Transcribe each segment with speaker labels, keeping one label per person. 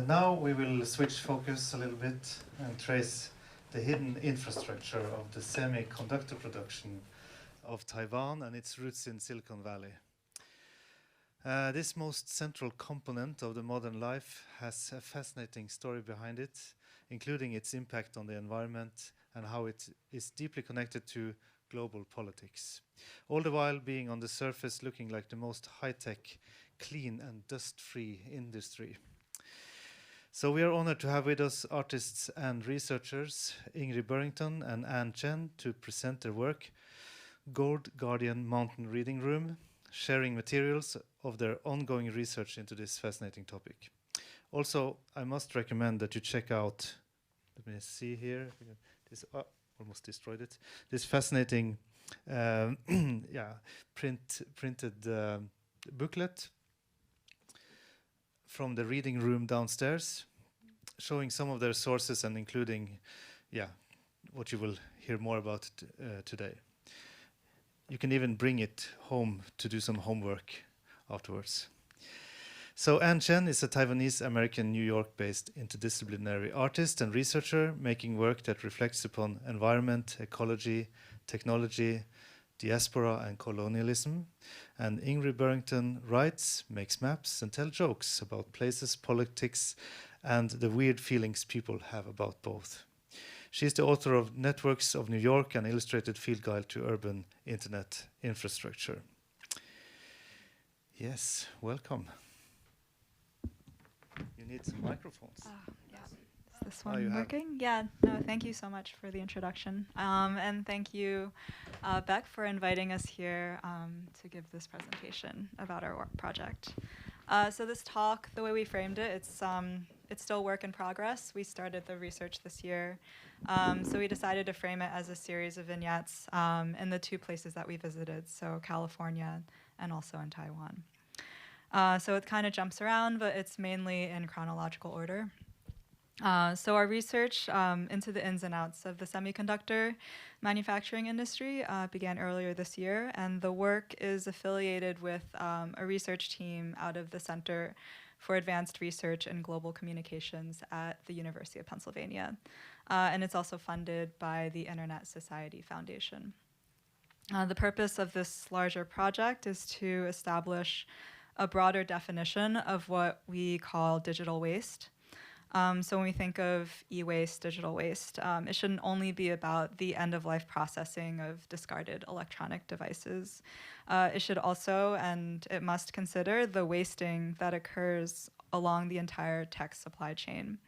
Speaker 1: Now we will switch focus a little bit and trace the hidden infrastructure of the semiconductor production of Taiwan and its roots in Silicon Valley. This most central component of the modern life has a fascinating story behind it, including its impact on the environment and how it is deeply connected to global politics, all the while being on the surface looking like the most high-tech, clean and dust-free industry. So we are honored to have with us artists and researchers Ingrid Burrington and Chen to present their work, Gourd Guardian Mountain Reading Room, sharing materials of their ongoing research into this fascinating topic. Also, I must recommend that you check out, let me see here, this, almost destroyed it, this fascinating printed booklet from the reading room downstairs, showing some of their sources and including what you will hear more about today. You can even bring it home to do some homework afterwards. So Ann Chen is a Taiwanese-American, New York-based interdisciplinary artist and researcher making work that reflects upon environment, ecology, technology, diaspora and colonialism. And Ingrid Burrington writes, makes maps and tells jokes about places, politics and the weird feelings people have about both. She is the author of Networks of New York, an illustrated field guide to urban internet infrastructure. Yes, welcome. You need some microphones.
Speaker 2: Yeah. Is this one working? Yeah, no, thank you so much for the introduction. And thank you, Beck, for inviting us here to give this presentation about our project. So this talk, the way we framed it, it's still work in progress. We started the research this year. So we decided to frame it as a series of vignettes in the two places that we visited, so California and also in Taiwan. So it kind of jumps around, but it's mainly in chronological order. So our research into the ins and outs of the semiconductor manufacturing industry began earlier this year, and the work is affiliated with a research team out of the Center for Advanced Research and Global Communications at the University of Pennsylvania. And it's also funded by the Internet Society Foundation. The purpose of this larger project is to establish a broader definition of what we call digital waste. So when we think of e-waste, digital waste, it shouldn't only be about the end-of-life processing of discarded electronic devices. It should also, and it must consider, the wasting that occurs along the entire tech supply chain,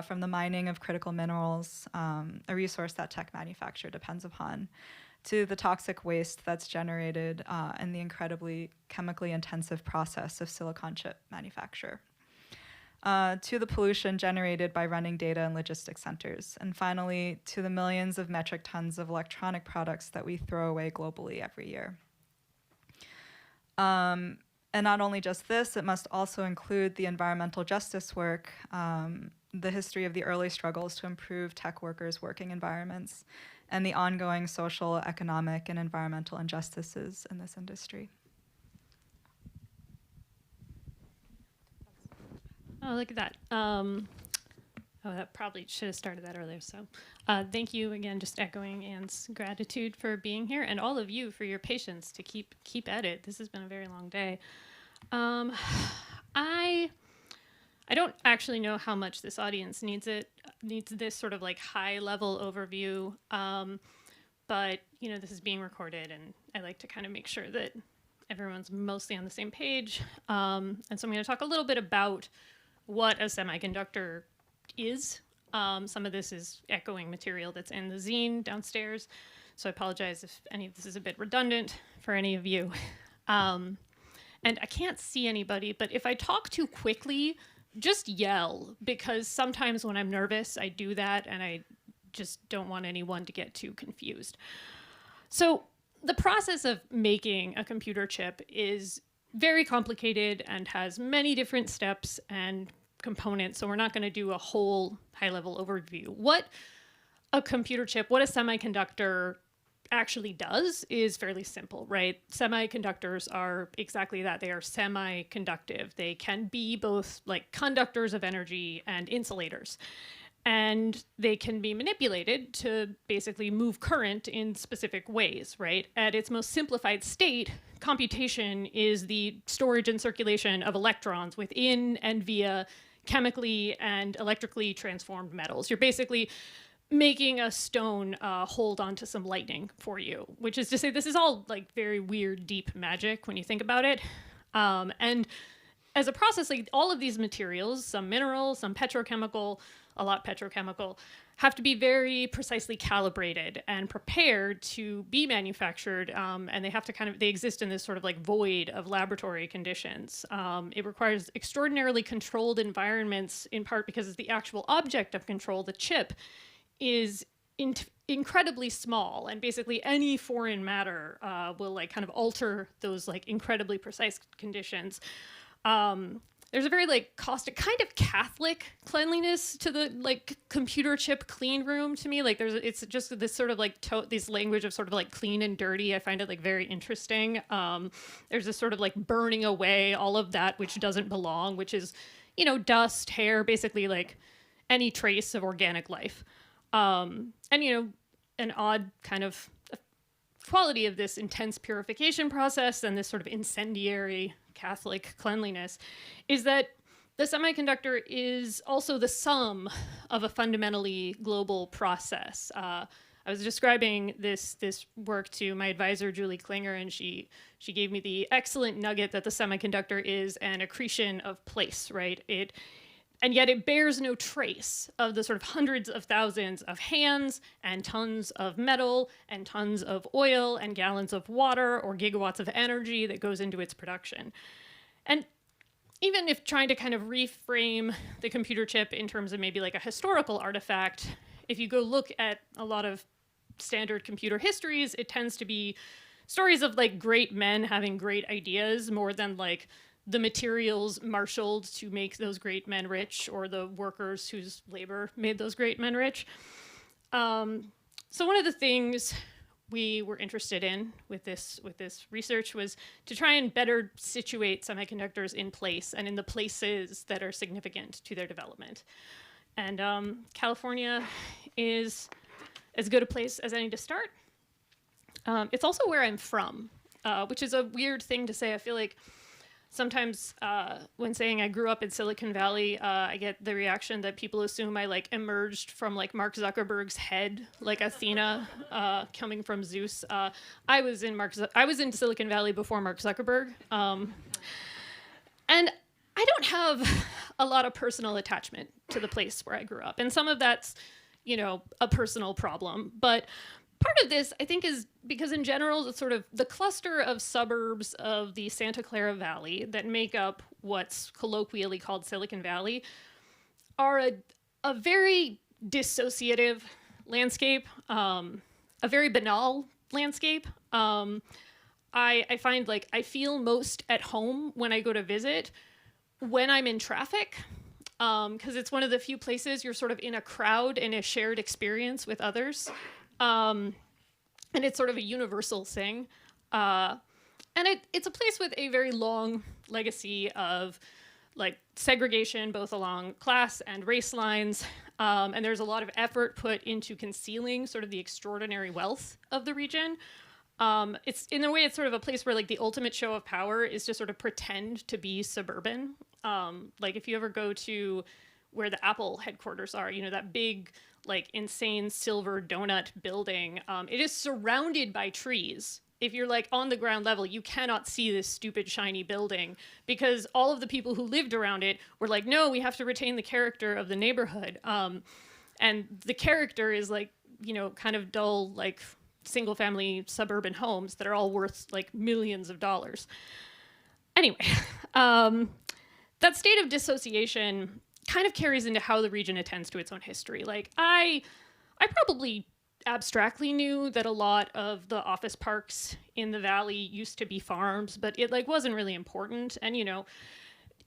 Speaker 2: from the mining of critical minerals, a resource that tech manufacture depends upon, to the toxic waste that's generated in the incredibly chemically intensive process of silicon chip manufacture, to the pollution generated by running data and logistics centers, and finally, to the millions of metric tons of electronic products that we throw away globally every year. And not only just this, it must also include the environmental justice work, the history of the early struggles to improve tech workers' working environments, and the ongoing social, economic, and environmental injustices in this industry.
Speaker 3: Oh, look at that. That probably should have started that earlier. So thank you again, just echoing Anne's gratitude for being here and all of you for your patience to keep at it. This has been a very long day. I don't actually know how much this audience needs this sort of like high level overview. But this is being recorded and I like to kind of make sure that everyone's mostly on the same page. And so I'm going to talk a little bit about what a semiconductor is. Some of this is echoing material that's in the zine downstairs. So I apologize if any of this is a bit redundant for any of you. And I can't see anybody, but if I talk too quickly, just yell, because sometimes when I'm nervous, I do that, and I just don't want anyone to get too confused. So the process of making a computer chip is very complicated and has many different steps and components, so we're not going to do a whole high-level overview. What a computer chip, what a semiconductor actually does is fairly simple, right? Semiconductors are exactly that. They are semi-conductive. They can be both like conductors of energy and insulators. And they can be manipulated to basically move current in specific ways, right? At its most simplified state, computation is the storage and circulation of electrons within and via chemically and electrically transformed metals. You're basically making a stone hold onto some lightning for you, which is to say this is all like very weird, deep magic when you think about it. And as a process, like all of these materials, some mineral, some petrochemical, a lot petrochemical, have to be very precisely calibrated and prepared to be manufactured. And they have to they exist in this sort of like void of laboratory conditions. It requires extraordinarily controlled environments, in part because the actual object of control, the chip, is incredibly small, and basically any foreign matter will like kind of alter those like incredibly precise conditions. There's a very like caustic, kind of Catholic cleanliness to the like computer chip clean room to me. Like it's just this sort of like this language of sort of like clean and dirty. I find it like very interesting. There's this sort of like burning away all of that which doesn't belong, which is, you know, dust, hair, basically like any trace of organic life. And, you know, an odd kind of quality of this intense purification process and this sort of incendiary Catholic cleanliness is that the semiconductor is also the sum of a fundamentally global process. I was describing this work to my advisor, Julie Klinger, and she gave me the excellent nugget that the semiconductor is an accretion of place, right? And yet it bears no trace of the sort of hundreds of thousands of hands and tons of metal and tons of oil and gallons of water or gigawatts of energy that goes into its production. And even if trying to kind of reframe the computer chip in terms of maybe like a historical artifact, if you go look at a lot of standard computer histories, it tends to be stories of like great men having great ideas more than like the materials marshaled to make those great men rich, or the workers whose labor made those great men rich. So one of the things we were interested in with this research was to try and better situate semiconductors in place and in the places that are significant to their development. And California is as good a place as any to start. It's also where I'm from, which is a weird thing to say. I feel like sometimes when saying I grew up in Silicon Valley, I get the reaction that people assume I like emerged from like Mark Zuckerberg's head, like Athena coming from Zeus. I was in Silicon Valley before Mark Zuckerberg, and I don't have a lot of personal attachment to the place where I grew up, and some of that's, you know, a personal problem, but part of this, I think, is because in general, the cluster of suburbs of the Santa Clara Valley that make up what's colloquially called Silicon Valley are a very dissociative landscape, a very banal landscape. I find like I feel most at home when I go to visit when I'm in traffic, because it's one of the few places you're sort of in a crowd in a shared experience with others. And it's sort of a universal thing. And it's a place with a very long legacy of like segregation, both along class and race lines. And there's a lot of effort put into concealing sort of the extraordinary wealth of the region. It's in a way, it's sort of a place where like the ultimate show of power is to sort of pretend to be suburban. Like if you ever go to where the Apple headquarters are, you know, that big, like insane silver donut building, it is surrounded by trees. If you're like on the ground level, you cannot see this stupid shiny building because all of the people who lived around it were like, no, we have to retain the character of the neighborhood. And the character is like, you know, kind of dull, like single family suburban homes that are all worth like millions of dollars. Anyway, that state of dissociation kind of carries into how the region attends to its own history. Like I probably abstractly knew that a lot of the office parks in the valley used to be farms, but it like wasn't really important. And you know,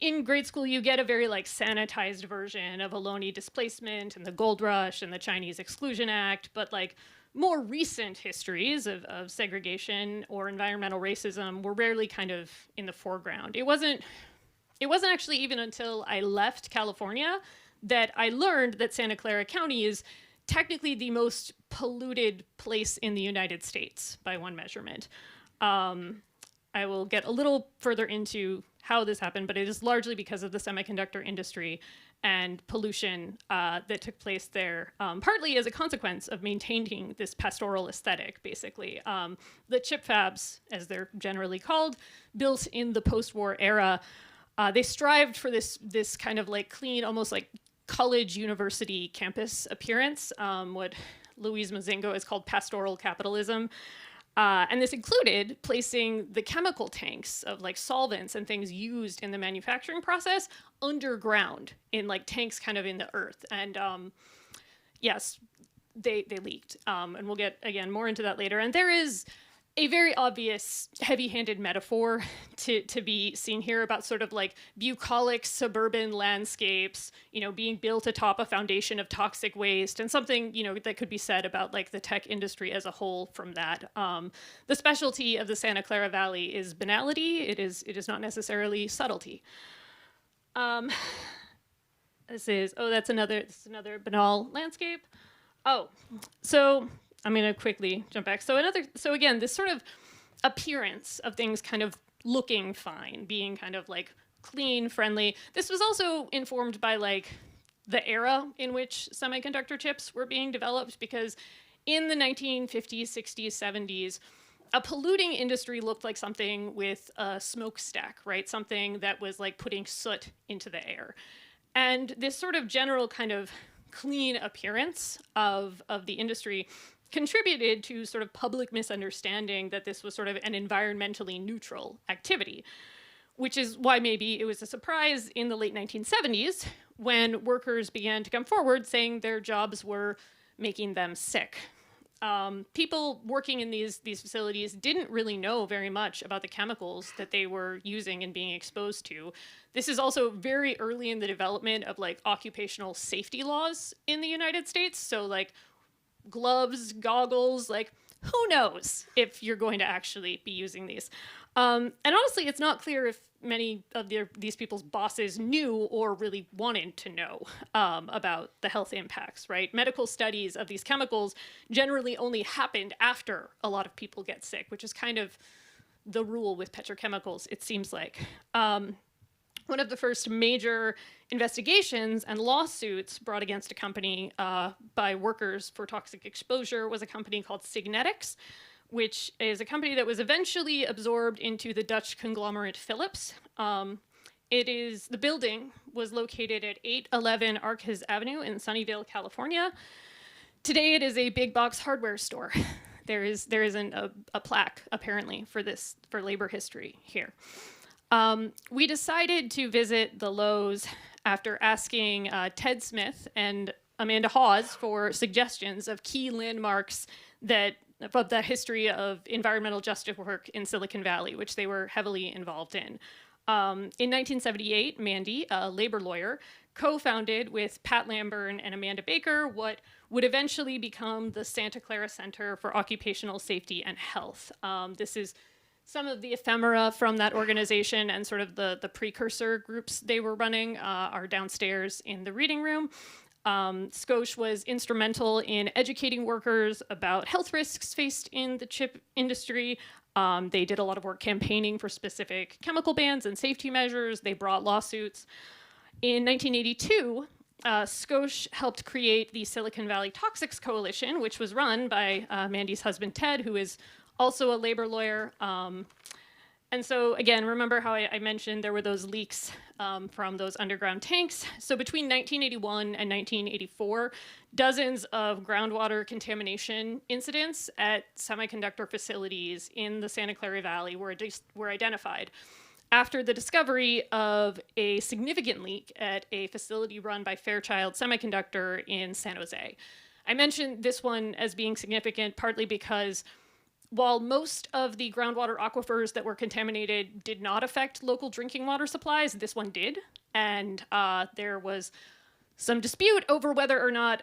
Speaker 3: in grade school you get a very like sanitized version of Ohlone displacement and the gold rush and the Chinese Exclusion Act, but like more recent histories of segregation or environmental racism were rarely kind of in the foreground. It wasn't actually even until I left California that I learned that Santa Clara County is technically the most polluted place in the United States by one measurement. I will get a little further into how this happened, but it is largely because of the semiconductor industry and pollution that took place there, partly as a consequence of maintaining this pastoral aesthetic, basically. The chip fabs, as they're generally called, built in the post-war era, they strived for this kind of like clean, almost like college university campus appearance, what Louise Mazingo has called pastoral capitalism. And this included placing the chemical tanks of like solvents and things used in the manufacturing process underground in like tanks kind of in the earth. And yes, they leaked. And we'll get, again, more into that later. And there is a very obvious heavy-handed metaphor to be seen here about sort of like bucolic suburban landscapes, you know, being built atop a foundation of toxic waste, and something, you know, that could be said about like the tech industry as a whole from that. The specialty of the Santa Clara Valley is banality. It is not necessarily subtlety. That's another banal landscape. Oh, so I'm going to quickly jump back. So again, this sort of appearance of things kind of looking fine, being kind of like clean, friendly. This was also informed by like the era in which semiconductor chips were being developed, because in the 1950s, 60s, 70s, a polluting industry looked like something with a smokestack, right? Something that was like putting soot into the air. And this sort of general kind of clean appearance of the industry contributed to sort of public misunderstanding that this was sort of an environmentally neutral activity, which is why maybe it was a surprise in the late 1970s when workers began to come forward saying their jobs were making them sick. People working in these facilities didn't really know very much about the chemicals that they were using and being exposed to. This is also very early in the development of like occupational safety laws in the United States. So like gloves, goggles, like who knows if you're going to actually be using these. And honestly, it's not clear if many of these people's bosses knew or really wanted to know about the health impacts, right? Medical studies of these chemicals generally only happened after a lot of people get sick, which is kind of the rule with petrochemicals, it seems like. One of the first major investigations and lawsuits brought against a company by workers for toxic exposure was a company called Signetics, which is a company that was eventually absorbed into the Dutch conglomerate Philips. The building was located at 811 Arcas Avenue in Sunnyvale, California. Today it is a big box hardware store. There isn't a plaque, apparently, for labor history here. We decided to visit the Lowe's after asking Ted Smith and Amanda Hawes for suggestions of key landmarks of the history of environmental justice work in Silicon Valley, which they were heavily involved in. In 1978, Mandy, a labor lawyer, co-founded with Pat Lamburn and Amanda Baker what would eventually become the Santa Clara Center for Occupational Safety and Health. This is some of the ephemera from that organization, and sort of the precursor groups they were running are downstairs in the reading room. Scotia was instrumental in educating workers about health risks faced in the chip industry. They did a lot of work campaigning for specific chemical bans and safety measures. They brought lawsuits. In 1982, Scotia helped create the Silicon Valley Toxics Coalition, which was run by Mandy's husband, Ted, who is also a labor lawyer. And so, again, remember how I mentioned there were those leaks from those underground tanks. So between 1981 and 1984, dozens of groundwater contamination incidents at semiconductor facilities in the Santa Clara Valley were identified after the discovery of a significant leak at a facility run by Fairchild Semiconductor in San Jose. I mentioned this one as being significant partly because while most of the groundwater aquifers that were contaminated did not affect local drinking water supplies, this one did. And there was some dispute over whether or not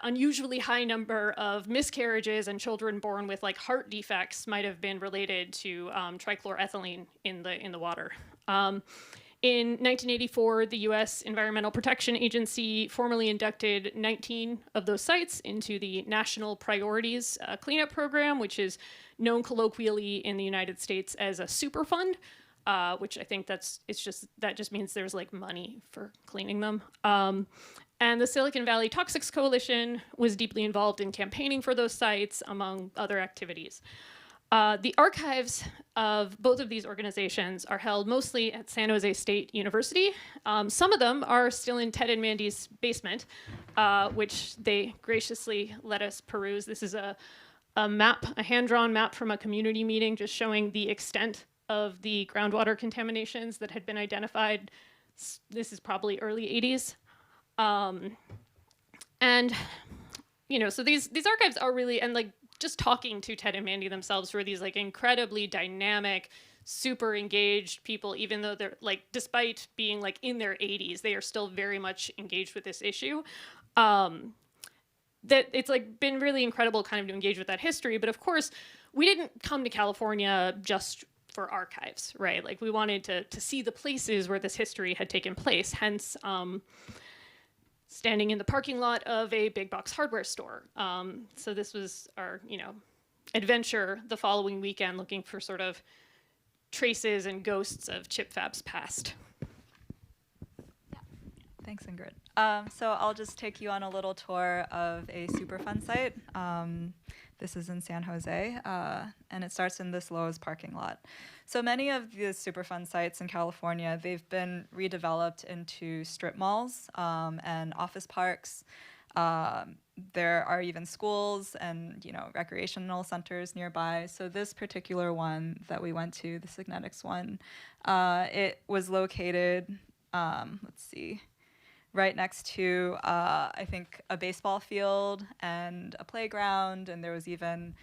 Speaker 3: unusually high number of miscarriages and children born with like heart defects might have been related to trichloroethylene in the water. In 1984, the U.S. Environmental Protection Agency formally inducted 19 of those sites into the National Priorities Cleanup Program, which is known colloquially in the United States as a Superfund, which I think that just means there's like money for cleaning them. And the Silicon Valley Toxics Coalition was deeply involved in campaigning for those sites, among other activities. The archives of both of these organizations are held mostly at San Jose State University. Some of them are still in Ted and Mandy's basement, which they graciously let us peruse. This is a map, a hand-drawn map from a community meeting, just showing the extent of the groundwater contaminations that had been identified. This is probably early 80s. And, you know, so these archives are really, and like, just talking to Ted and Mandy themselves, who are these like incredibly dynamic, super engaged people, even though they're like, despite being like in their 80s, they are still very much engaged with this issue. That it's like been really incredible kind of to engage with that history. But of course, we didn't come to California just for archives, right? Like we wanted to see the places where this history had taken place, hence standing in the parking lot of a big box hardware store. So this was our, you know, adventure the following weekend, looking for sort of traces and ghosts of chip fabs past.
Speaker 2: Yeah. Thanks, Ingrid. So I'll just take you on a little tour of a Superfund site. This is in San Jose, and it starts in this Lowe's parking lot. So many of the Superfund sites in California, they've been redeveloped into strip malls and office parks. There are even schools and, you know, recreational centers nearby. So this particular one that we went to, the Signetics one, it was located, let's see, right next to, I think, a baseball field and a playground, and there was even,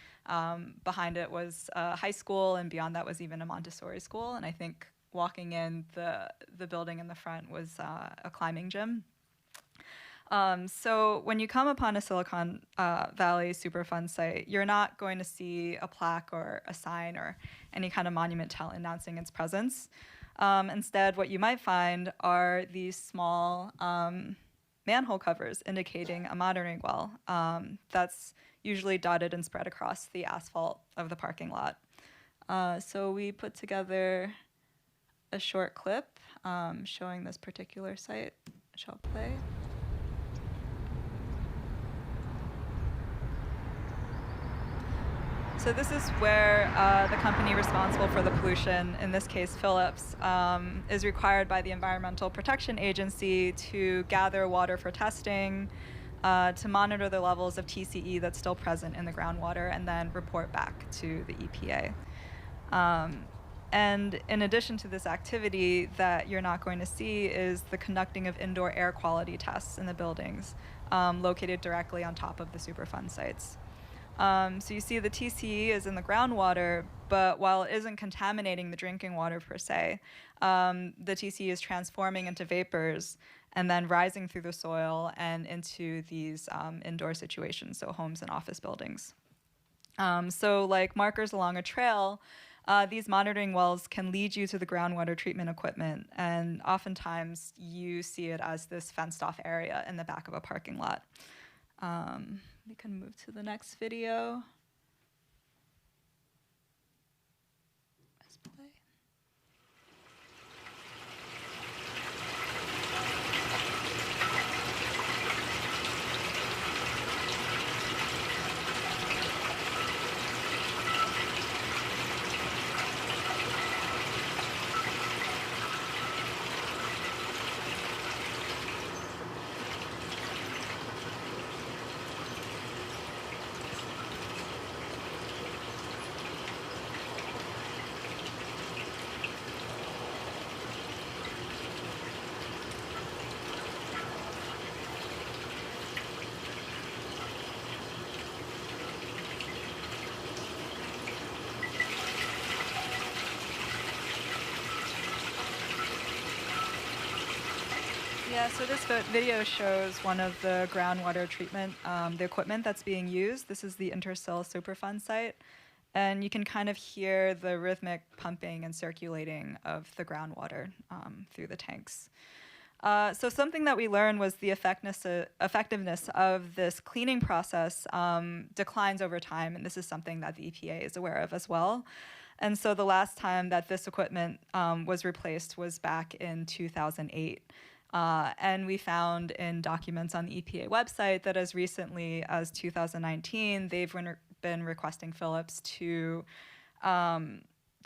Speaker 2: behind it was a high school, and beyond that was even a Montessori school, and I think walking in the building in the front was a climbing gym. So when you come upon a Silicon Valley Superfund site, you're not going to see a plaque or a sign or any kind of monument announcing its presence. Instead, what you might find are these small manhole covers indicating a monitoring well. That's usually dotted and spread across the asphalt of the parking lot. So we put together a short clip showing this particular site, which I'll play. So this is where the company responsible for the pollution, in this case Phillips, is required by the Environmental Protection Agency to gather water for testing, to monitor the levels of TCE that's still present in the groundwater, and then report back to the EPA. And in addition to this activity that you're not going to see is the conducting of indoor air quality tests in the buildings located directly on top of the Superfund sites. So you see the TCE is in the groundwater, but while it isn't contaminating the drinking water per se, the TCE is transforming into vapors and then rising through the soil and into these indoor situations, so homes and office buildings. So like markers along a trail, these monitoring wells can lead you to the groundwater treatment equipment, and oftentimes you see it as this fenced-off area in the back of a parking lot. We can move to the next video. Let's play. Yeah, so this video shows one of the groundwater treatment, the equipment that's being used. This is the Intersil Superfund site. And you can kind of hear the rhythmic pumping and circulating of the groundwater through the tanks. So something that we learned was the effectiveness of this cleaning process declines over time, and this is something that the EPA is aware of as well. And so the last time that this equipment was replaced was back in 2008. And we found in documents on the EPA website that as recently as 2019, they've been requesting Philips to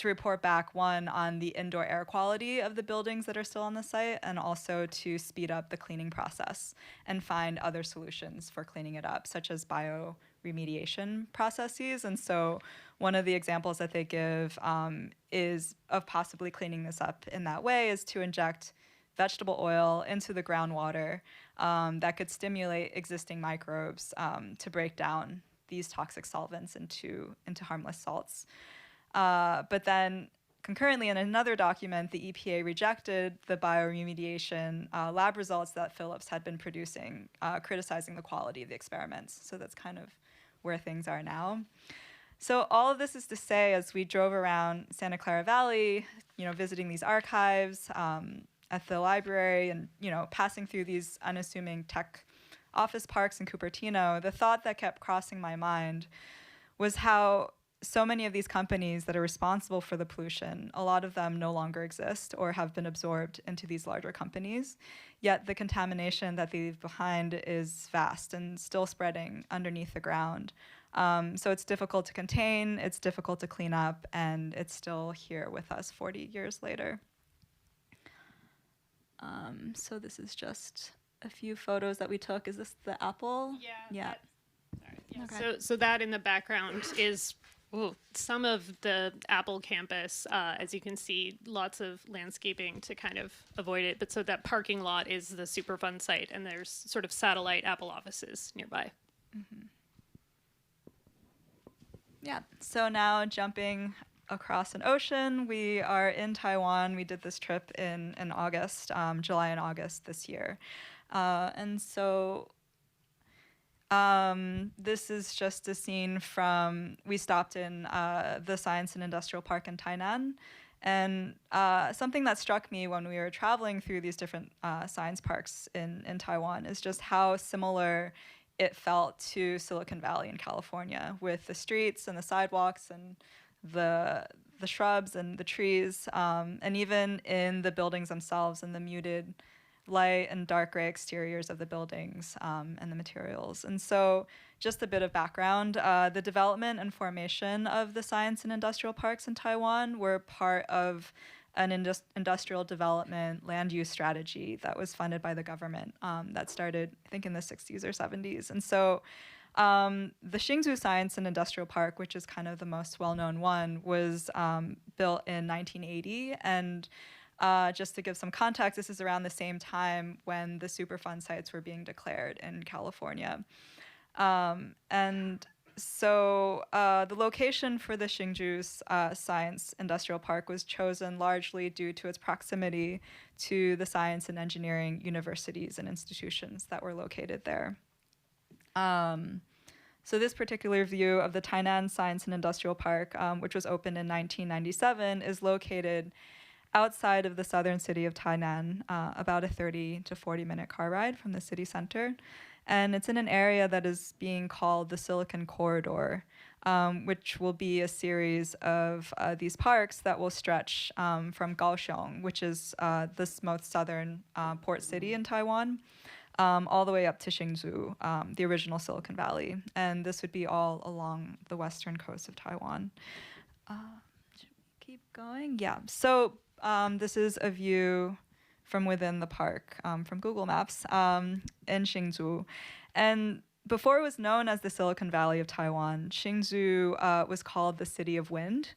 Speaker 2: report back, one, on the indoor air quality of the buildings that are still on the site, and also to speed up the cleaning process and find other solutions for cleaning it up, such as bioremediation processes. And so one of the examples that they give is of possibly cleaning this up in that way is to inject vegetable oil into the groundwater that could stimulate existing microbes to break down these toxic solvents into harmless salts. But then concurrently in another document, the EPA rejected the bioremediation lab results that Philips had been producing, criticizing the quality of the experiments. So that's kind of where things are now. So all of this is to say, as we drove around Santa Clara Valley, visiting these archives at the library and, passing through these unassuming tech office parks in Cupertino, the thought that kept crossing my mind was how so many of these companies that are responsible for the pollution, a lot of them no longer exist or have been absorbed into these larger companies. Yet the contamination that they leave behind is vast and still spreading underneath the ground. So it's difficult to contain, it's difficult to clean up, and it's still here with us 40 years later. So this is just a few photos that we took. Is this the apple?
Speaker 3: Yeah.
Speaker 2: Yeah.
Speaker 3: Okay. So that in the background is some of the Apple campus. As you can see, lots of landscaping to kind of avoid it. But so that parking lot is the Superfund site, and there's sort of satellite Apple offices nearby.
Speaker 2: Mm-hmm. Yeah. So now jumping across an ocean, we are in Taiwan. We did this trip in August, July and August this year. And so this is just a scene from, we stopped in the Science and Industrial Park in Tainan. And something that struck me when we were traveling through these different science parks in Taiwan is just how similar it felt to Silicon Valley in California, with the streets and the sidewalks and the shrubs and the trees, and even in the buildings themselves and the muted light and dark gray exteriors of the buildings and the materials. And so just a bit of background, the development and formation of the science and industrial parks in Taiwan were part of an industrial development land use strategy that was funded by the government that started, I think, in the 60s or 70s. And so the Hsinchu Science and Industrial Park, which is kind of the most well-known one, was built in 1980. And just to give some context, this is around the same time when the Superfund sites were being declared in California. And so the location for the Hsinchu Science Industrial Park was chosen largely due to its proximity to the science and engineering universities and institutions that were located there. So this particular view of the Tainan Science and Industrial Park, which was opened in 1997, is located outside of the southern city of Tainan, about a 30 to 40-minute car ride from the city center. And it's in an area that is being called the Silicon Corridor, which will be a series of these parks that will stretch from Kaohsiung, which is the most southern port city in Taiwan, all the way up to Hsinchu, the original Silicon Valley. And this would be all along the western coast of Taiwan. Should we keep going? Yeah. So this is a view from within the park, from Google Maps, in Hsinchu. And before it was known as the Silicon Valley of Taiwan, Hsinchu was called the City of Wind.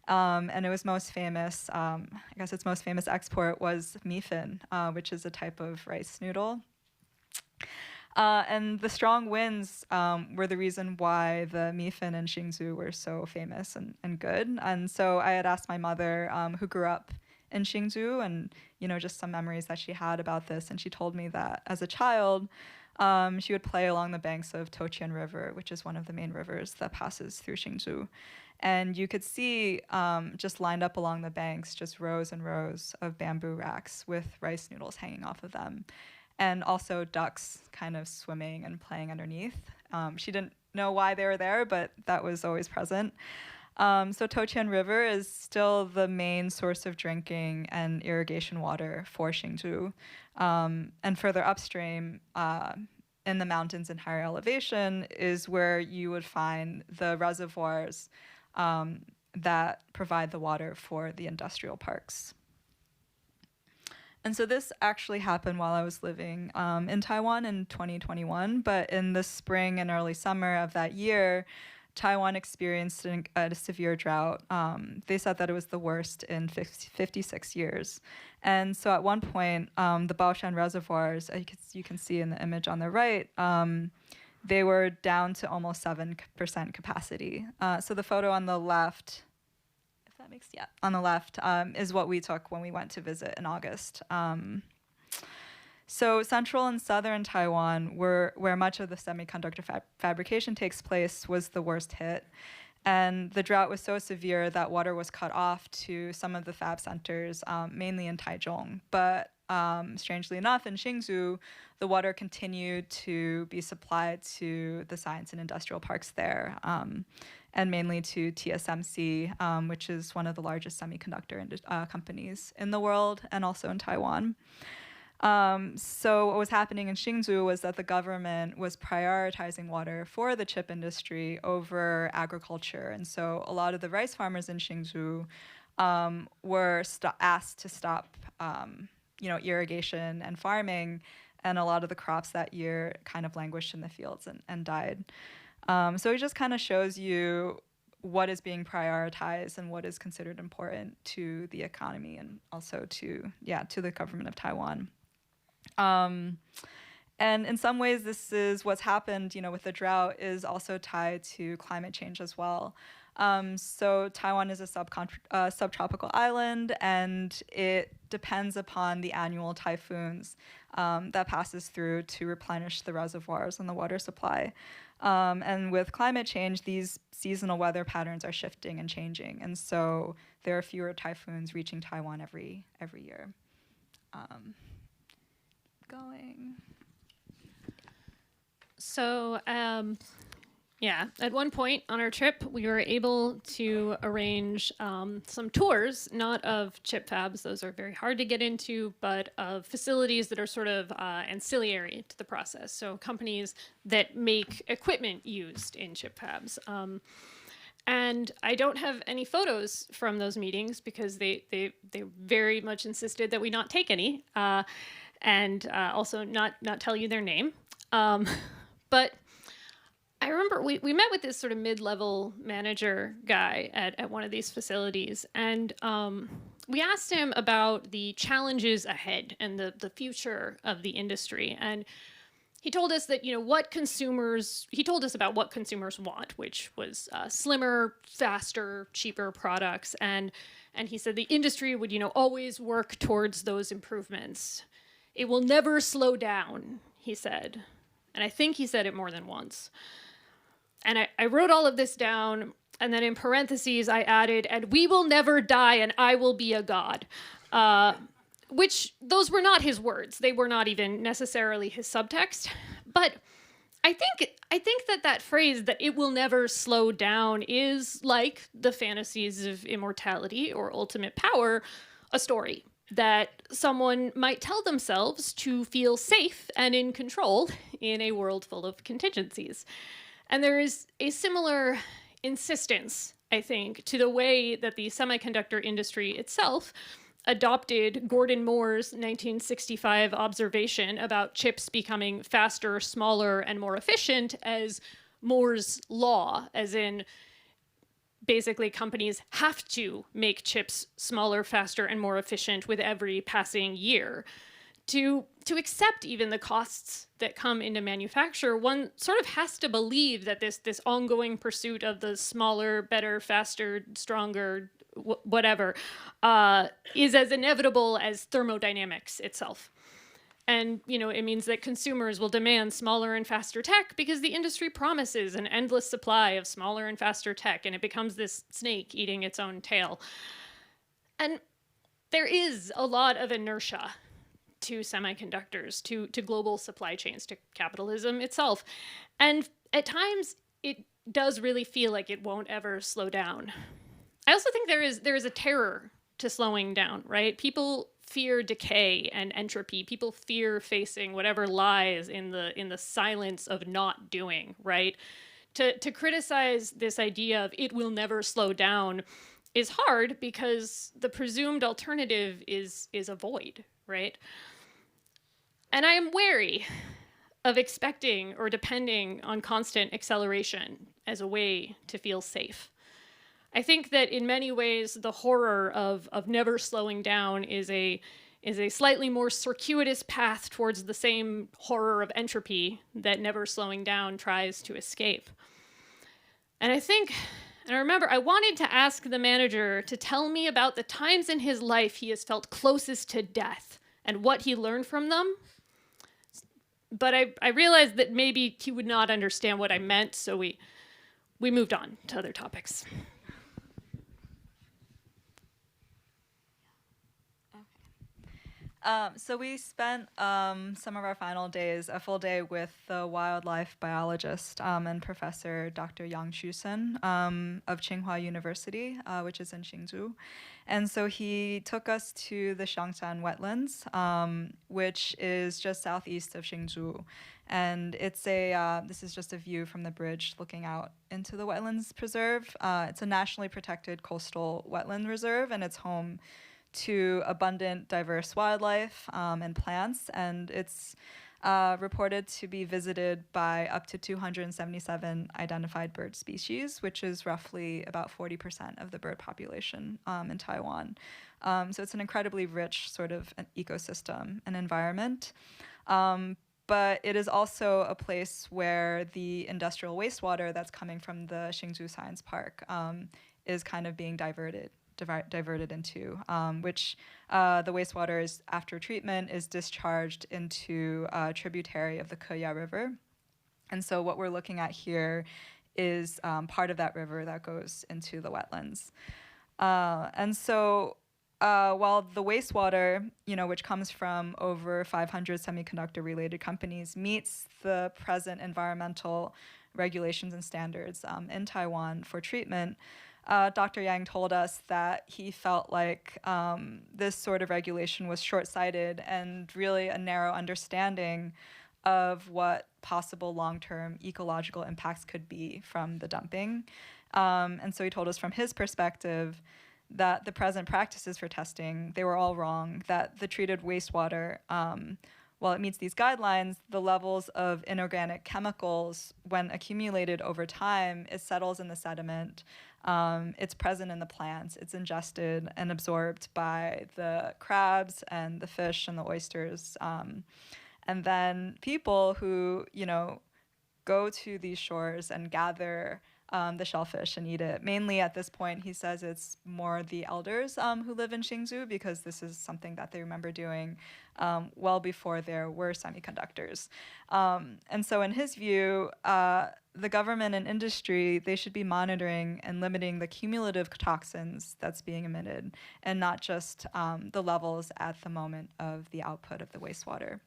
Speaker 2: And it was most famous, I guess its most famous export was mifin, which is a type of rice noodle. And the strong winds were the reason why the mifin in Hsinchu were so famous and good. And so I had asked my mother, who grew up in Hsinchu, and just some memories that she had about this. And she told me that as a child, she would play along the banks of Toqian River, which is one of the main rivers that passes through Hsinchu. And you could see just lined up along the banks, just rows and rows of bamboo racks with rice noodles hanging off of them. And also ducks kind of swimming and playing underneath. She didn't know why they were there, but that was always present. So Toqian River is still the main source of drinking and irrigation water for Hsinchu. And further upstream, in the mountains and higher elevation, is where you would find the reservoirs that provide the water for the industrial parks. And so this actually happened while I was living in Taiwan in 2021, but in the spring and early summer of that year, Taiwan experienced a severe drought. They said that it was the worst in 56 years. And so at one point, the Baoshan reservoirs, you can see in the image on the right, they were down to almost 7% capacity. So the photo on the left, if that makes, on the left, is what we took when we went to visit in August. So central and southern Taiwan, where much of the semiconductor fabrication takes place, was the worst hit. And the drought was so severe that water was cut off to some of the fab centers, mainly in Taichung. But strangely enough, in Hsinchu, the water continued to be supplied to the science and industrial parks there, and mainly to TSMC, which is one of the largest semiconductor companies in the world and also in Taiwan. So what was happening in Hsinchu was that the government was prioritizing water for the chip industry over agriculture. And so a lot of the rice farmers in Hsinchu were asked to stop irrigation and farming, and a lot of the crops that year kind of languished in the fields and died. So it just kind of shows you what is being prioritized and what is considered important to the economy and also to the government of Taiwan. And in some ways, this is what's happened, with the drought is also tied to climate change as well. So Taiwan is a subtropical island, and it depends upon the annual typhoons that passes through to replenish the reservoirs and the water supply. And with climate change, these seasonal weather patterns are shifting and changing, and so there are fewer typhoons reaching Taiwan every year.
Speaker 3: So, at one point on our trip, we were able to arrange some tours, not of chip fabs, those are very hard to get into, but of facilities that are sort of ancillary to the process. So companies that make equipment used in chip fabs. And I don't have any photos from those meetings because they very much insisted that we not take any. And also not tell you their name. But I remember we met with this sort of mid-level manager guy at one of these facilities, and we asked him about the challenges ahead and the future of the industry. And he told us that, he told us about what consumers want, which was slimmer, faster, cheaper products. And he said the industry would, always work towards those improvements. It will never slow down, he said. And I think he said it more than once. And I wrote all of this down, and then in parentheses I added, and we will never die and I will be a god. Which, those were not his words. They were not even necessarily his subtext. But I think that phrase, that it will never slow down, is like the fantasies of immortality or ultimate power, a story that someone might tell themselves to feel safe and in control in a world full of contingencies. And there is a similar insistence, I think, to the way that the semiconductor industry itself adopted Gordon Moore's 1965 observation about chips becoming faster, smaller, and more efficient as Moore's law, as in basically companies have to make chips smaller, faster, and more efficient with every passing year. To accept even the costs that come into manufacture, one sort of has to believe that this ongoing pursuit of the smaller, better, faster, stronger whatever, is as inevitable as thermodynamics itself. And, it means that consumers will demand smaller and faster tech because the industry promises an endless supply of smaller and faster tech, and it becomes this snake eating its own tail. And there is a lot of inertia to semiconductors, to global supply chains, to capitalism itself. And at times, it does really feel like it won't ever slow down. I also think there is a terror to slowing down, right? People fear decay and entropy. People fear facing whatever lies in the silence of not doing, right? To criticize this idea of it will never slow down is hard because the presumed alternative is a void, right? And I am wary of expecting or depending on constant acceleration as a way to feel safe. I think that in many ways, the horror of never slowing down is a slightly more circuitous path towards the same horror of entropy that never slowing down tries to escape. And I remember I wanted to ask the manager to tell me about the times in his life he has felt closest to death and what he learned from them. But I realized that maybe he would not understand what I meant, so we moved on to other topics.
Speaker 2: So we spent some of our final days, a full day with the wildlife biologist and professor Dr. Yang Xusen of Tsinghua University, which is in Hsinchu. And so he took us to the Xiangshan wetlands, which is just southeast of Hsinchu. And it's this is just a view from the bridge looking out into the wetlands preserve. It's a nationally protected coastal wetland reserve, and it's home to abundant, diverse wildlife and plants, and it's reported to be visited by up to 277 identified bird species, which is roughly about 40% of the bird population in Taiwan. So it's an incredibly rich sort of an ecosystem and environment. But it is also a place where the industrial wastewater that's coming from the Hsinchu Science Park is kind of being diverted into, which the wastewater is, after treatment, is discharged into a tributary of the Keya River. And so what we're looking at here is part of that river that goes into the wetlands. And so while the wastewater, which comes from over 500 semiconductor-related companies, meets the present environmental regulations and standards in Taiwan for treatment, Dr. Yang told us that he felt like this sort of regulation was short-sighted and really a narrow understanding of what possible long-term ecological impacts could be from the dumping. And so he told us from his perspective that the present practices for testing, they were all wrong, that the treated wastewater, while it meets these guidelines, the levels of inorganic chemicals, when accumulated over time, it settles in the sediment. It's present in the plants. It's ingested and absorbed by the crabs and the fish and the oysters. And then people who, go to these shores and gather the shellfish and eat it. Mainly at this point, he says it's more the elders who live in Hsinchu, because this is something that they remember doing well before there were semiconductors. And so in his view, the government and industry, they should be monitoring and limiting the cumulative toxins that's being emitted, and not just the levels at the moment of the output of the wastewater.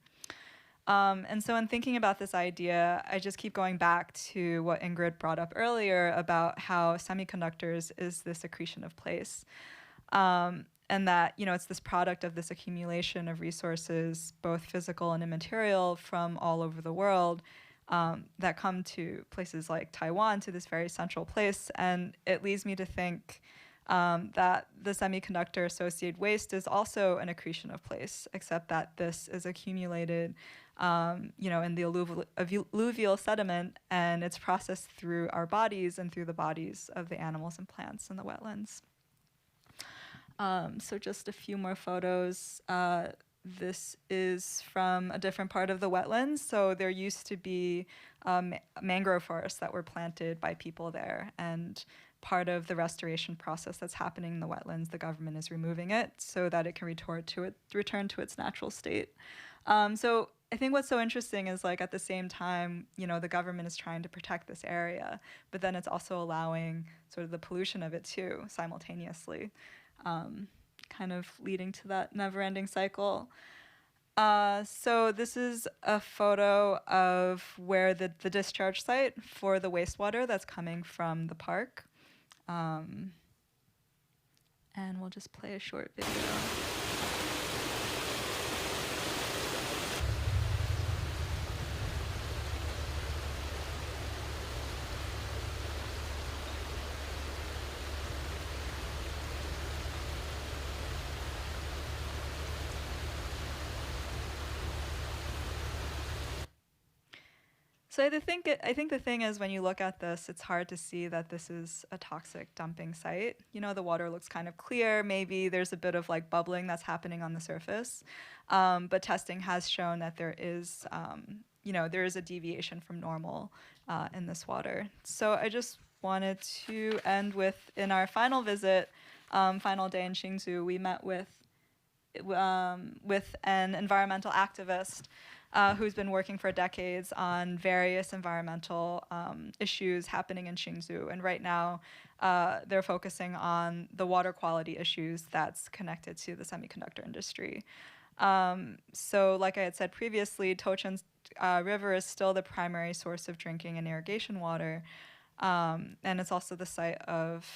Speaker 2: And so in thinking about this idea, I just keep going back to what Ingrid brought up earlier about how semiconductors is this accretion of place. And that, it's this product of this accumulation of resources, both physical and immaterial, from all over the world, that come to places like Taiwan, to this very central place. And it leads me to think that the semiconductor associated waste is also an accretion of place, except that this is accumulated in the alluvial sediment, and it's processed through our bodies and through the bodies of the animals and plants in the wetlands. So just a few more photos. This is from a different part of the wetlands. So there used to be mangrove forests that were planted by people there, and part of the restoration process that's happening in the wetlands, the government is removing it so that it can return to its natural state. So I think what's so interesting is, like, at the same time, you know, the government is trying to protect this area, but then it's also allowing sort of the pollution of it too, simultaneously, kind of leading to that never-ending cycle. So this is a photo of where the discharge site for the wastewater that's coming from the park. And we'll just play a short video. So I think the thing is, when you look at this, it's hard to see that this is a toxic dumping site. You know, the water looks kind of clear. Maybe there's a bit of like bubbling that's happening on the surface. But testing has shown that there is, there is a deviation from normal in this water. So I just wanted to end with, in our final visit, final day in Hsinchu, we met with an environmental activist who's been working for decades on various environmental issues happening in Hsinchu. And right now, they're focusing on the water quality issues that's connected to the semiconductor industry. So like I had said previously, Tochen River is still the primary source of drinking and irrigation water. And it's also the site of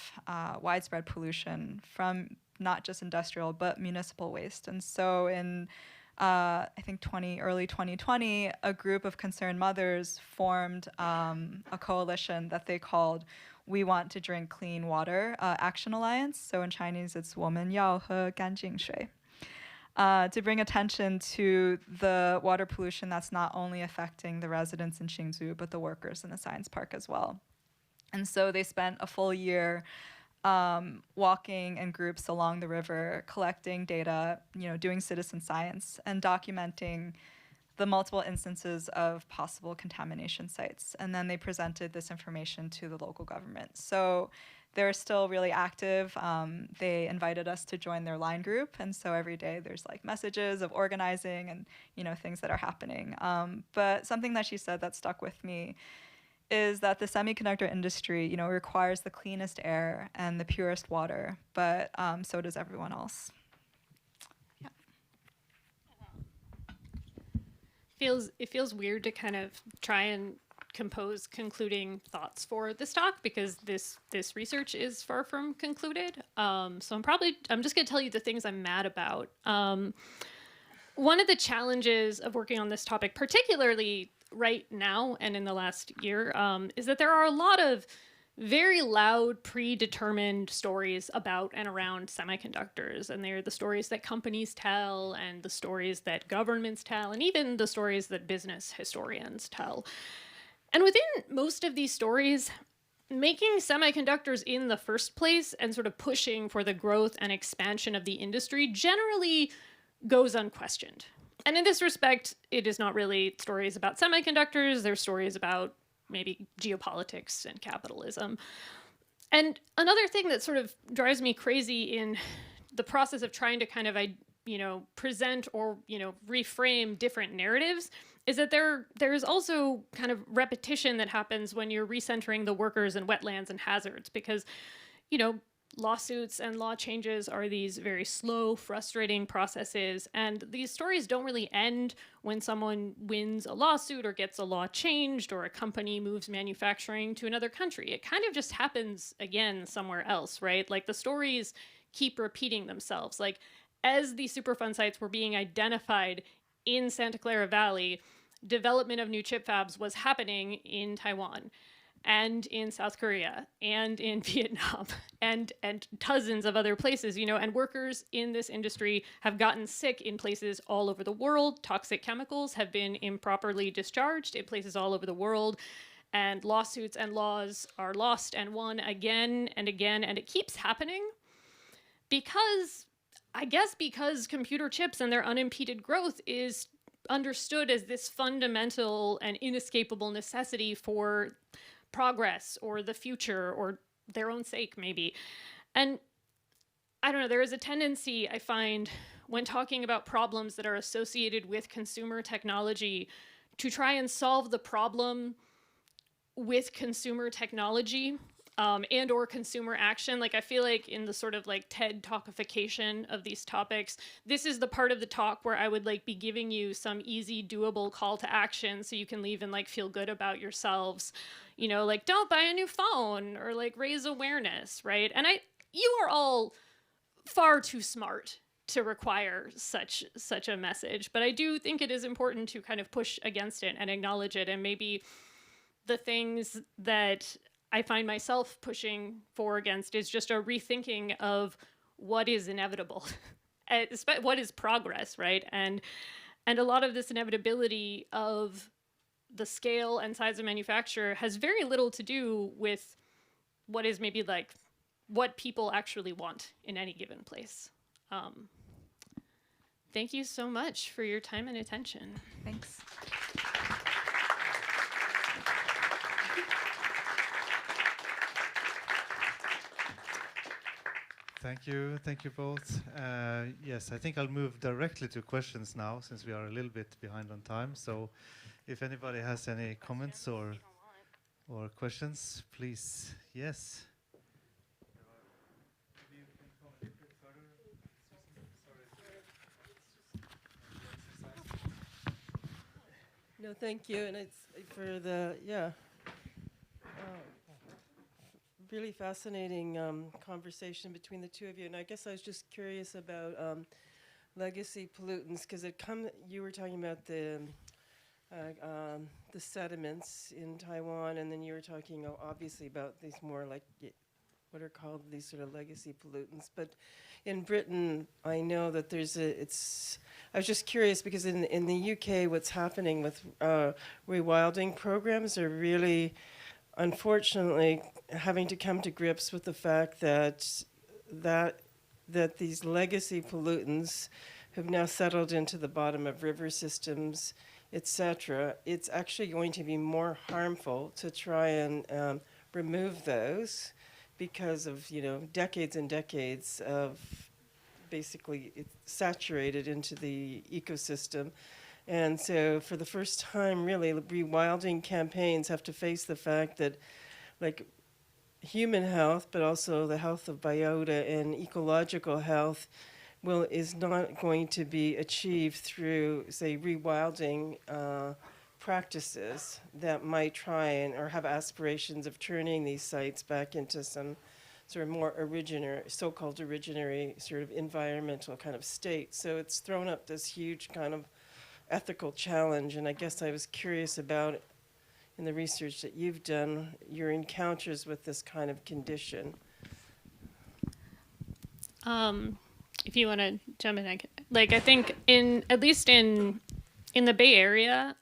Speaker 2: widespread pollution from not just industrial, but municipal waste. And so in I think early 2020, a group of concerned mothers formed a coalition that they called We Want to Drink Clean Water Action Alliance. So in Chinese, it's 我们要喝干净水. To bring attention to the water pollution that's not only affecting the residents in Hsinchu, but the workers in the science park as well. And so they spent a full year walking in groups along the river, collecting data, doing citizen science, and documenting the multiple instances of possible contamination sites. And then they presented this information to the local government. So they're still really active. They invited us to join their line group. And so every day there's like messages of organizing and, things that are happening. But something that she said that stuck with me is that the semiconductor industry, requires the cleanest air and the purest water, but so does everyone else. Yeah.
Speaker 3: It feels weird to kind of try and compose concluding thoughts for this talk, because this research is far from concluded. So I'm just gonna tell you the things I'm mad about. One of the challenges of working on this topic, particularly right now and in the last year, is that there are a lot of very loud, predetermined stories about and around semiconductors. And they're the stories that companies tell, and the stories that governments tell, and even the stories that business historians tell. And within most of these stories, making semiconductors in the first place and sort of pushing for the growth and expansion of the industry generally goes unquestioned. And in this respect, it is not really stories about semiconductors. They're stories about maybe geopolitics and capitalism. And another thing that sort of drives me crazy in the process of trying to kind of, present or, reframe different narratives is that there's also kind of repetition that happens when you're recentering the workers and wetlands and hazards, because, lawsuits and law changes are these very slow, frustrating processes, and these stories don't really end when someone wins a lawsuit or gets a law changed or a company moves manufacturing to another country. It kind of just happens again somewhere else, right? Like the stories keep repeating themselves. Like as the Superfund sites were being identified in Santa Clara Valley, development of new chip fabs was happening in Taiwan, and in South Korea, and in Vietnam, and dozens of other places, and workers in this industry have gotten sick in places all over the world. Toxic chemicals have been improperly discharged in places all over the world, and lawsuits and laws are lost and won again and again, and it keeps happening because computer chips and their unimpeded growth is understood as this fundamental and inescapable necessity for progress or the future or their own sake, maybe. And I don't know, there is a tendency I find when talking about problems that are associated with consumer technology to try and solve the problem with consumer technology and or consumer action. Like, I feel like in the sort of like TED talkification of these topics, this is the part of the talk where I would like be giving you some easy, doable call to action so you can leave and like feel good about yourselves. You know, like, don't buy a new phone, or like raise awareness, right? And you are all far too smart to require such a message, but I do think it is important to kind of push against it and acknowledge it. And maybe the things that I find myself pushing for against is just a rethinking of what is inevitable, what is progress, right? And a lot of this inevitability of the scale and size of manufacture has very little to do with what is maybe like what people actually want in any given place. Thank you so much for your time and attention.
Speaker 2: Thanks.
Speaker 1: Thank you both. Yes, I think I'll move directly to questions now, since we are a little bit behind on time. So if anybody has any comments or questions, please. Yes. Maybe you can come a little bit further.
Speaker 4: No, thank you, and it's for the really fascinating conversation between the two of you. And I guess I was just curious about legacy pollutants, because you were talking about the sediments in Taiwan, and then you were talking obviously about these more like what are called these sort of legacy pollutants. But in Britain, I know that I was just curious because in the UK, what's happening with rewilding programs are really, unfortunately, having to come to grips with the fact that these legacy pollutants have now settled into the bottom of river systems, etc. It's actually going to be more harmful to try and remove those, because of decades and decades of basically it's saturated into the ecosystem. And so for the first time, really, rewilding campaigns have to face the fact that, like, human health, but also the health of biota and ecological health is not going to be achieved through, say, rewilding practices that might try or have aspirations of turning these sites back into some sort of more so-called originary sort of environmental kind of state. So it's thrown up this huge kind of ethical challenge, and I guess I was curious about, in the research that you've done, your encounters with this kind of condition.
Speaker 3: If you want to jump in, I think at least in the Bay Area,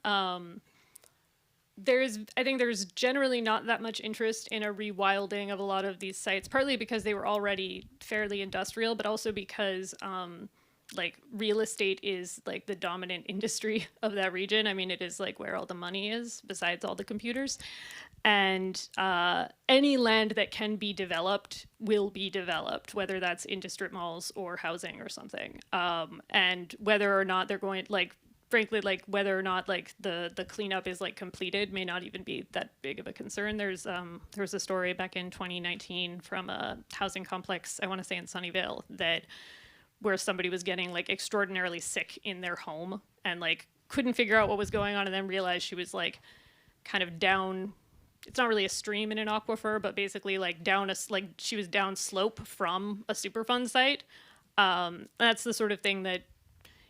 Speaker 3: there's generally not that much interest in a rewilding of a lot of these sites, partly because they were already fairly industrial, but also because like real estate is like the dominant industry of that region. I mean, it is like where all the money is, besides all the computers. And any land that can be developed will be developed, whether that's into strip malls or housing or something. And whether or not they're going, like, frankly, like whether or not like the cleanup is like completed may not even be that big of a concern. There's a story back in 2019 from a housing complex, I want to say in Sunnyvale, where somebody was getting like extraordinarily sick in their home and like couldn't figure out what was going on, and then realized she was like kind of down. It's not really a stream in an aquifer, but basically like she was down slope from a Superfund site. That's the sort of thing that,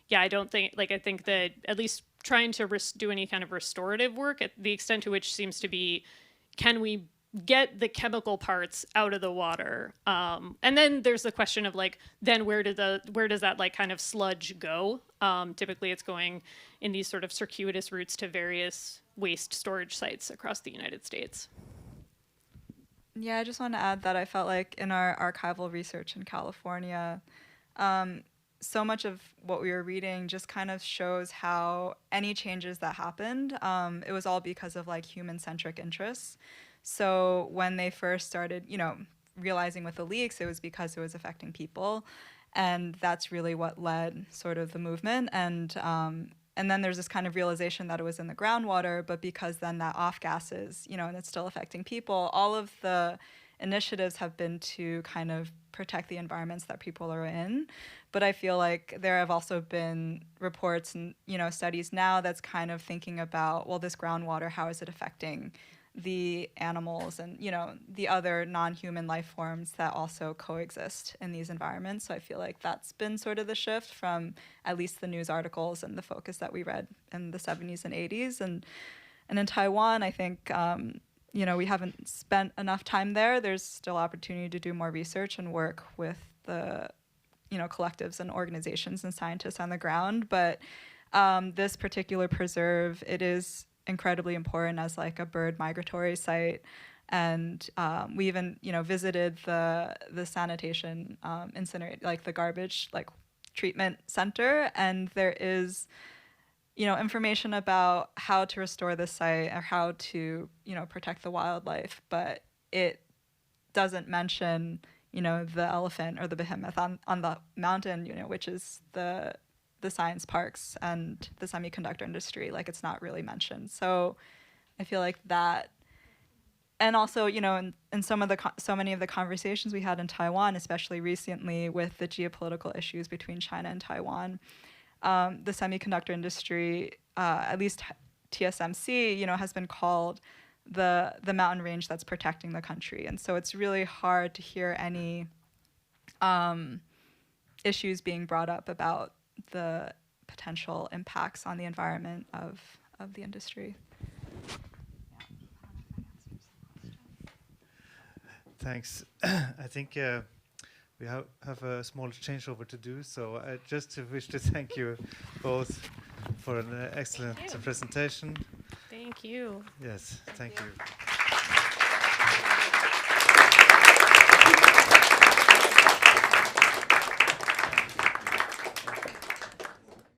Speaker 3: yeah, I think that at least trying to do any kind of restorative work, at the extent to which seems to be, can we get the chemical parts out of the water? And then there's the question of like, then where does that like kind of sludge go? Typically it's going in these sort of circuitous routes to various waste storage sites across the United States.
Speaker 2: Yeah, I just want to add that I felt like in our archival research in California, so much of what we were reading just kind of shows how any changes that happened, it was all because of like human-centric interests. So when they first started, realizing with the leaks, it was because it was affecting people. And that's really what led sort of the movement. And then there's this kind of realization that it was in the groundwater, but because then that off gases, and it's still affecting people, all of the initiatives have been to kind of protect the environments that people are in. But I feel like there have also been reports and, studies now that's kind of thinking about, well, this groundwater, how is it affecting the animals and, the other non-human life forms that also coexist in these environments. So I feel like that's been sort of the shift from at least the news articles and the focus that we read in the 70s and 80s. And in Taiwan, I think, we haven't spent enough time there. There's still opportunity to do more research and work with the, collectives and organizations and scientists on the ground. But this particular preserve, it is incredibly important as like a bird migratory site. And we even, visited the sanitation incinerate, like the garbage, like treatment center. And there is, information about how to restore the site or how to, protect the wildlife, but it doesn't mention, the elephant or the behemoth on the mountain, which is the science parks and the semiconductor industry. Like, it's not really mentioned. So I feel like that, and also, in so many of the conversations we had in Taiwan, especially recently with the geopolitical issues between China and Taiwan, the semiconductor industry, at least TSMC, has been called the mountain range that's protecting the country. And so it's really hard to hear any issues being brought up about the potential impacts on the environment of the industry.
Speaker 1: Thanks. I think we have a small changeover to do, so I just wish to thank you both for an excellent presentation.
Speaker 3: Thank you.
Speaker 1: Yes, thank you.